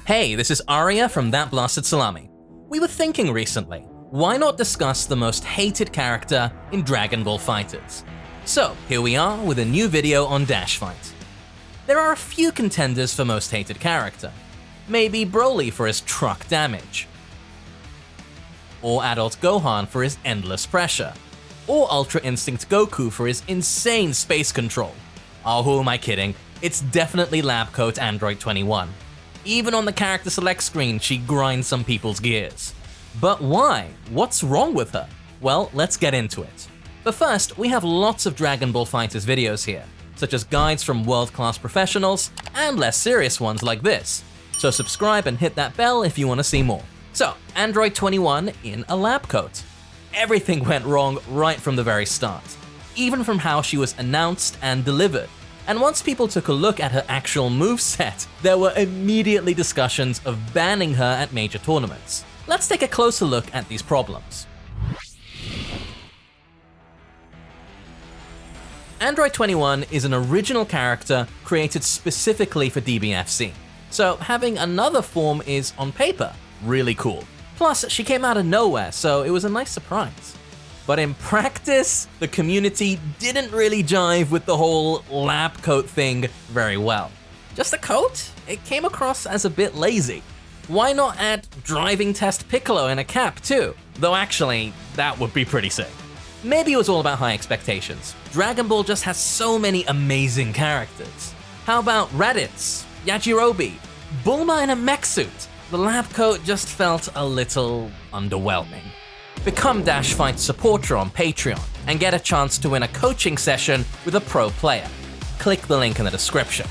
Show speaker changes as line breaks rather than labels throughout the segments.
Hey, this is Arya from That Blasted Salami. We were thinking recently, why not discuss the most hated character in Dragon Ball FighterZ? So, here we are with a new video on DashFight. There are a few contenders for most hated character. Maybe Broly for his truck damage, or Adult Gohan for his endless pressure, or Ultra Instinct Goku for his insane space control. Oh, who am I kidding? It's definitely Lab Coat Android 21. Even on the character select screen, she grinds some people's gears. But why? What's wrong with her? Well, let's get into it. But first, we have lots of Dragon Ball FighterZ videos here, such as guides from world-class professionals, and less serious ones like this. So subscribe and hit that bell if you want to see more. So, Android 21 in a lab coat. Everything went wrong right from the very start, even from how she was announced and delivered. And once people took a look at her actual moveset, there were immediately discussions of banning her at major tournaments. Let's take a closer look at these problems. Android 21 is an original character created specifically for DBFZ, so having another form is, on paper, really cool. Plus, she came out of nowhere, so it was a nice surprise. But in practice, the community didn't really jive with the whole lab coat thing very well. Just a coat? It came across as a bit lazy. Why not add driving test Piccolo in a cap too? Though actually, that would be pretty sick. Maybe it was all about high expectations. Dragon Ball just has so many amazing characters. How about Raditz, Yajirobe, Bulma in a mech suit? The lab coat just felt a little underwhelming. Become DashFight supporter on Patreon and get a chance to win a coaching session with a pro player. Click the link in the description.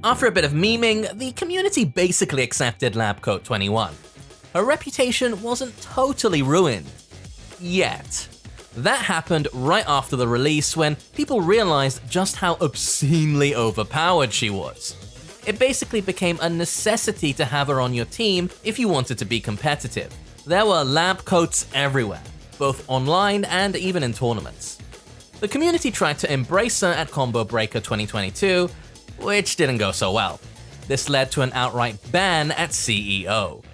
After a bit of memeing, the community basically accepted Lab Coat 21. Her reputation wasn't totally ruined. Yet. That happened right after the release when people realized just how obscenely overpowered she was. It basically became a necessity to have her on your team if you wanted to be competitive. There were lab coats everywhere, both online and even in tournaments. The community tried to embrace her at Combo Breaker 2022, which didn't go so well. This led to an outright ban at CEO.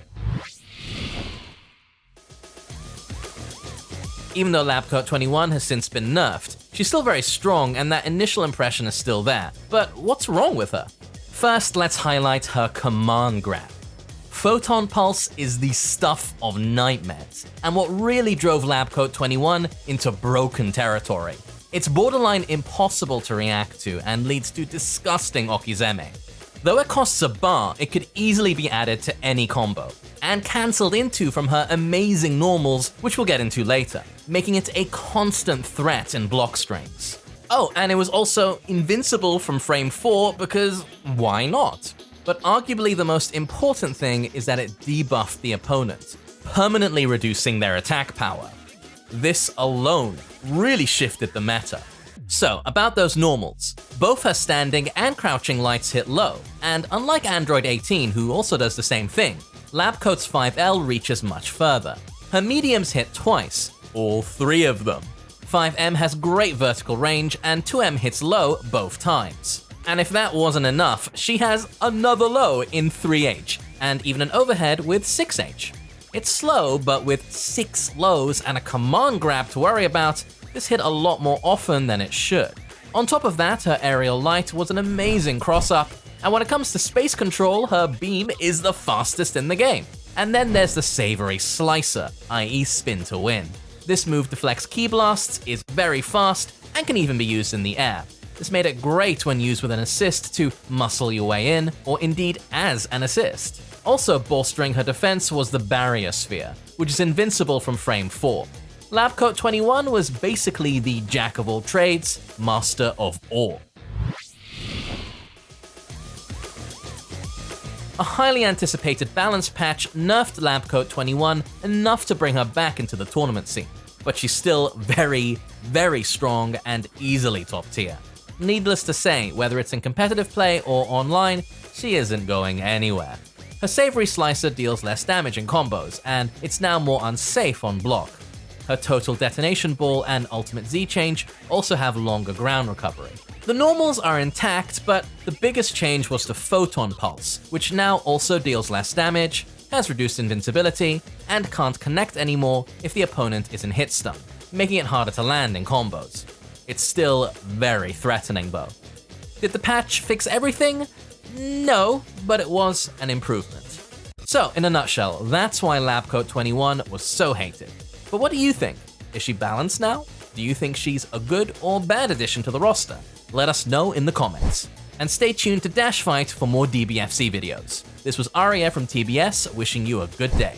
Even though Lab Coat 21 has since been nerfed, she's still very strong and that initial impression is still there. But what's wrong with her? First, let's highlight her command grab. Photon Pulse is the stuff of nightmares, and what really drove Lab Coat 21 into broken territory. It's borderline impossible to react to and leads to disgusting Okizeme. Though it costs a bar, it could easily be added to any combo, and cancelled into from her amazing normals, which we'll get into later, making it a constant threat in block strings. Oh, and it was also invincible from frame 4 because why not? But arguably the most important thing is that it debuffed the opponent, permanently reducing their attack power. This alone really shifted the meta. So, about those normals. Both her standing and crouching lights hit low, and unlike Android 18, who also does the same thing, Lab Coat's 5L reaches much further. Her mediums hit twice, all 3 of them. 5M has great vertical range, and 2M hits low both times. And if that wasn't enough, she has another low in 3H, and even an overhead with 6H. It's slow, but with 6 lows and a command grab to worry about, this hit a lot more often than it should. On top of that, her aerial light was an amazing cross-up, and when it comes to space control, her beam is the fastest in the game. And then there's the savory slicer, i.e. spin to win. This move deflects ki blasts, is very fast, and can even be used in the air. This made it great when used with an assist to muscle your way in, or indeed as an assist. Also bolstering her defense was the barrier sphere, which is invincible from frame 4. Lab Coat 21 was basically the jack of all trades, master of all. A highly anticipated balance patch nerfed Lab Coat 21 enough to bring her back into the tournament scene, but she's still very, very strong and easily top tier. Needless to say, whether it's in competitive play or online, she isn't going anywhere. Her savory slicer deals less damage in combos, and it's now more unsafe on block. Her total detonation ball and ultimate Z change also have longer ground recovery. The normals are intact, but the biggest change was the Photon Pulse, which now also deals less damage, has reduced invincibility, and can't connect anymore if the opponent is in hit stun, making it harder to land in combos. It's still very threatening though. Did the patch fix everything? No, but it was an improvement. So, in a nutshell, that's why Labcoat 21 was so hated. But what do you think? Is she balanced now? Do you think she's a good or bad addition to the roster? Let us know in the comments. And stay tuned to DashFight for more DBFZ videos. This was Aria from TBS, wishing you a good day.